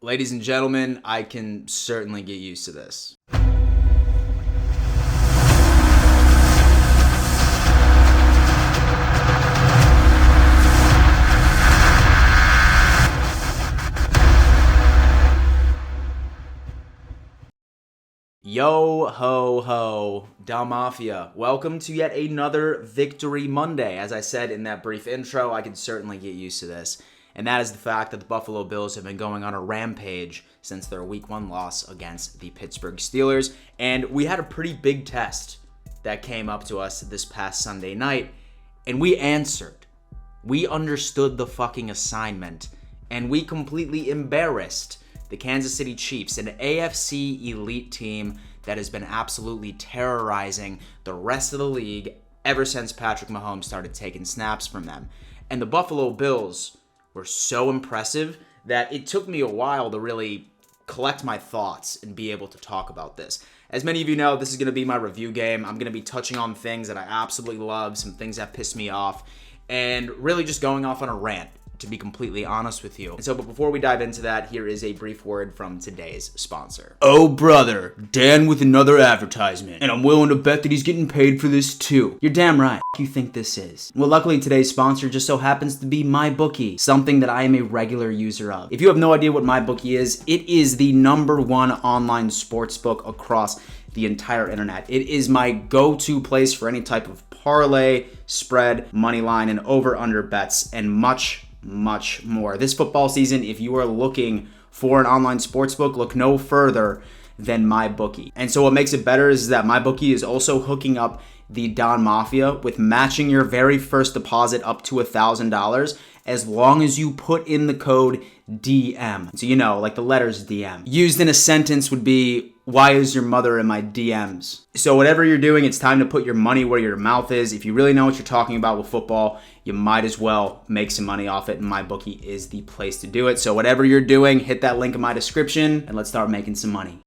Ladies and gentlemen, I can certainly get used to this. Yo ho ho, Dal Mafia. Welcome to yet another Victory Monday. As I said in that brief intro, I can certainly get used to this. And that is the fact that the Buffalo Bills have been going on a rampage since their Week 1 loss against the Pittsburgh Steelers. And we had a pretty big test that came up to us this past Sunday night. And we answered. We understood the fucking assignment. And we completely embarrassed the Kansas City Chiefs, an AFC elite team that has been absolutely terrorizing the rest of the league ever since Patrick Mahomes started taking snaps from them. And the Buffalo Bills were so impressive that it took me a while to really collect my thoughts and be able to talk about this. As many of you know, this is going to be my review game. I'm going to be touching on things that I absolutely love, some things that piss me off, and really just going off on a rant, to be completely honest with you. And so, but before we dive into that, here is a brief word from today's sponsor. Oh brother, Dan with another advertisement, and I'm willing to bet that he's getting paid for this too. You're damn right. You think this is? Well, luckily today's sponsor just so happens to be MyBookie, something that I am a regular user of. If you have no idea what MyBookie is, it is the #1 online sportsbook across the entire internet. It is my go-to place for any type of parlay, spread, money line, and over-under bets, and much more. This football season, if you are looking for an online sportsbook, look no further than MyBookie. And so what makes it better is that MyBookie is also hooking up the Don Mafia with matching your very first deposit up to $1,000 as long as you put in the code DM. So, you know, like the letters DM. Used in a sentence would be, why is your mother in my DMs? So whatever you're doing, it's time to put your money where your mouth is. If you really know what you're talking about with football, you might as well make some money off it, and MyBookie is the place to do it. So whatever you're doing, hit that link in my description, and let's start making some money.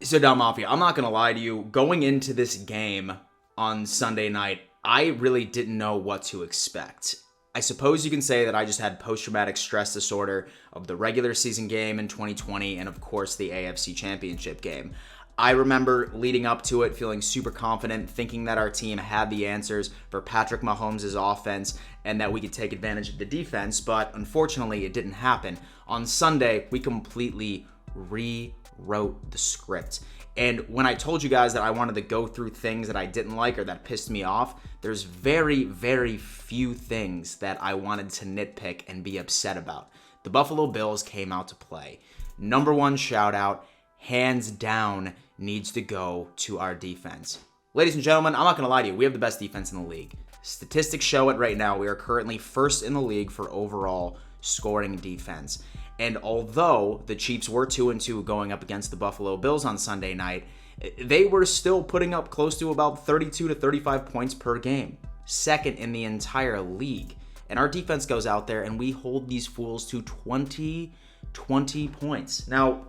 So Dal Mafia, I'm not going to lie to you. Going into this game on Sunday night, I really didn't know what to expect. I suppose you can say that I just had post-traumatic stress disorder of the regular season game in 2020 and, of course, the AFC Championship game. I remember leading up to it feeling super confident, thinking that our team had the answers for Patrick Mahomes' offense and that we could take advantage of the defense, but unfortunately it didn't happen. On Sunday, we completely rewrote the script. And when I told you guys that I wanted to go through things that I didn't like or that pissed me off, there's very, very few things that I wanted to nitpick and be upset about. The Buffalo Bills came out to play. #1 shout out, hands down, needs to go to our defense. Ladies and gentlemen, I'm not going to lie to you. We have the best defense in the league. Statistics show it right now. We are currently first in the league for overall scoring defense. And although the Chiefs were 2-2 going up against the Buffalo Bills on Sunday night, they were still putting up close to about 32 to 35 points per game, second in the entire league. And our defense goes out there and we hold these fools to 20 points. Now,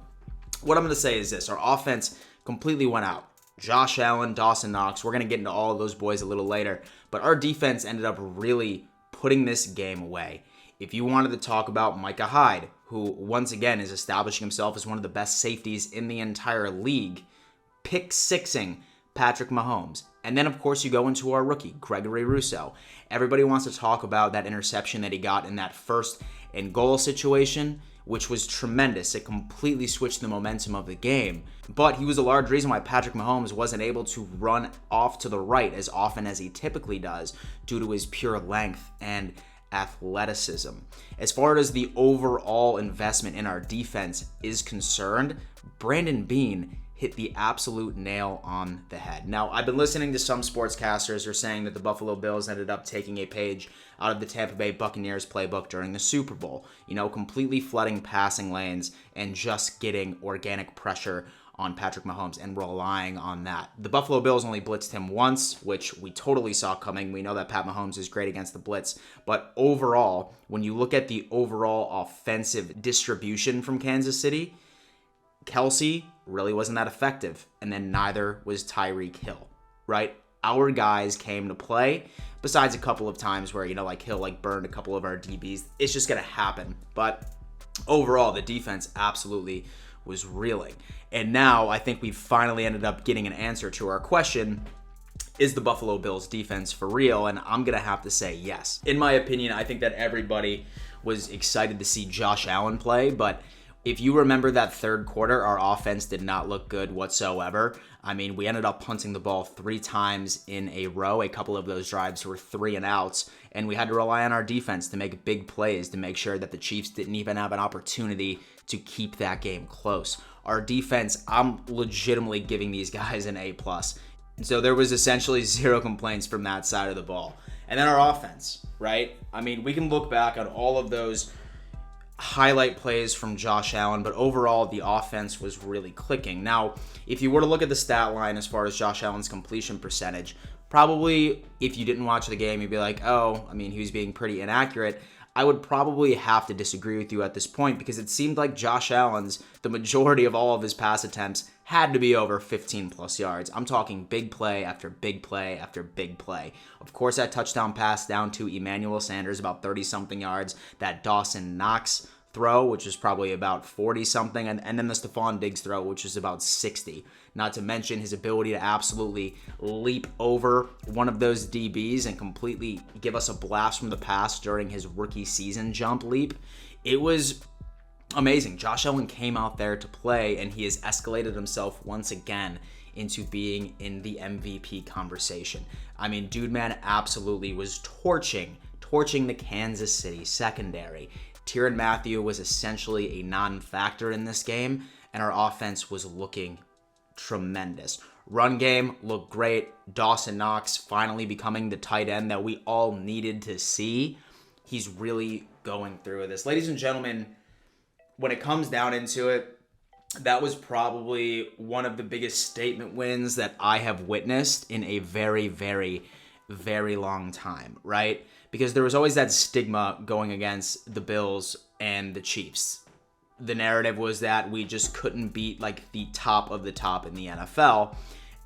what I'm going to say is this. Our offense completely went out. Josh Allen, Dawson Knox, we're going to get into all of those boys a little later. But our defense ended up really putting this game away. If you wanted to talk about Micah Hyde, who once again is establishing himself as one of the best safeties in the entire league, pick-sixing Patrick Mahomes. And then, of course, you go into our rookie, Gregory Rousseau. Everybody wants to talk about that interception that he got in that first and goal situation, which was tremendous. It completely switched the momentum of the game. But he was a large reason why Patrick Mahomes wasn't able to run off to the right as often as he typically does due to his pure length and athleticism. As far as the overall investment in our defense is concerned, Brandon Beane hit the absolute nail on the head. Now, I've been listening to some sportscasters who are saying that the Buffalo Bills ended up taking a page out of the Tampa Bay Buccaneers playbook during the Super Bowl, completely flooding passing lanes and just getting organic pressure on Patrick Mahomes and relying on that. The Buffalo Bills only blitzed him once, which we totally saw coming. We know that Pat Mahomes is great against the blitz, but overall, when you look at the overall offensive distribution from Kansas City, Kelsey really wasn't that effective, and then neither was Tyreek Hill, right? Our guys came to play, besides a couple of times where, Hill burned a couple of our DBs. It's just going to happen, but overall, the defense absolutely was reeling. And now I think we finally ended up getting an answer to our question: is the Buffalo Bills defense for real? And I'm going to have to say yes. In my opinion, I think that everybody was excited to see Josh Allen play, but if you remember that third quarter, our offense did not look good whatsoever. I mean, we ended up punting the ball 3 times in a row. A couple of those drives were 3 and outs, and we had to rely on our defense to make big plays to make sure that the Chiefs didn't even have an opportunity to keep that game close. Our defense, I'm legitimately giving these guys an A+. So there was essentially 0 complaints from that side of the ball. And then our offense, right? I mean, we can look back on all of those highlight plays from Josh Allen, but overall the offense was really clicking. Now, if you were to look at the stat line as far as Josh Allen's completion percentage, probably if you didn't watch the game, you'd be like, oh, I mean, he was being pretty inaccurate. I would probably have to disagree with you at this point, because it seemed like Josh Allen's, the majority of all of his pass attempts had to be over 15 plus yards. I'm talking big play after big play after big play. Of course, that touchdown pass down to Emmanuel Sanders, about 30-something yards. That Dawson Knox throw, which is probably about 40-something. And then the Stephon Diggs throw, which is about 60. Not to mention his ability to absolutely leap over one of those DBs and completely give us a blast from the past during his rookie season jump leap. It was amazing. Josh Allen came out there to play, and he has escalated himself once again into being in the MVP conversation. I mean, dude man absolutely was torching the Kansas City secondary. Tyrann Mathieu was essentially a non-factor in this game, and our offense was looking tremendous. Run game looked great. Dawson Knox finally becoming the tight end that we all needed to see. He's really going through this. Ladies and gentlemen, when it comes down into it, that was probably one of the biggest statement wins that I have witnessed in a very, very, very long time, right? Because there was always that stigma going against the Bills and the Chiefs. The narrative was that we just couldn't beat like the top of the top in the NFL,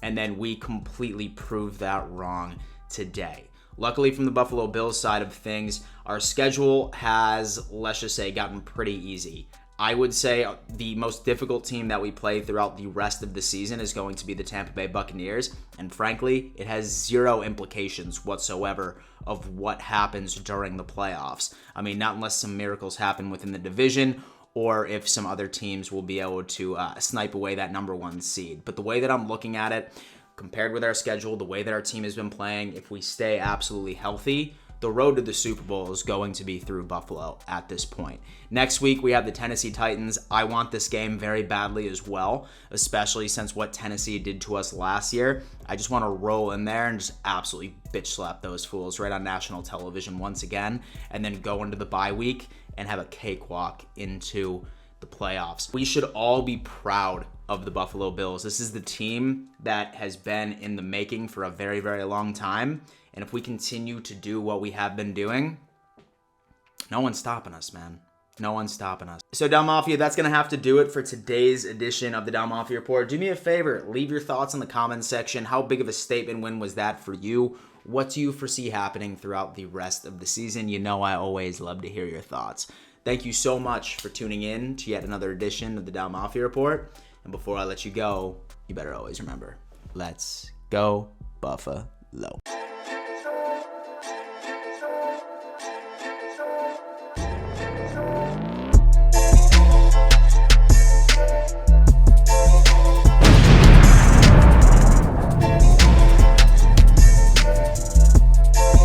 and then we completely proved that wrong today. Luckily, from the Buffalo Bills side of things, our schedule has, let's just say, gotten pretty easy. I would say the most difficult team that we play throughout the rest of the season is going to be the Tampa Bay Buccaneers, and frankly, it has 0 implications whatsoever of what happens during the playoffs. I mean, not unless some miracles happen within the division, or if some other teams will be able to snipe away that number 1 seed. But the way that I'm looking at it, compared with our schedule, the way that our team has been playing, if we stay absolutely healthy, the road to the Super Bowl is going to be through Buffalo at this point. Next week, we have the Tennessee Titans. I want this game very badly as well, especially since what Tennessee did to us last year. I just want to roll in there and just absolutely bitch slap those fools right on national television once again, and then go into the bye week and have a cakewalk into the playoffs. We should all be proud of the Buffalo Bills. This is the team that has been in the making for a very, very long time. And if we continue to do what we have been doing, no one's stopping us, man. No one's stopping us. So, Down Mafia, that's going to have to do it for today's edition of the Down Mafia Report. Do me a favor. Leave your thoughts in the comments section. How big of a statement win was that for you? What do you foresee happening throughout the rest of the season? You know I always love to hear your thoughts. Thank you so much for tuning in to yet another edition of the Down Mafia Report. And before I let you go, you better always remember, let's go Buffalo.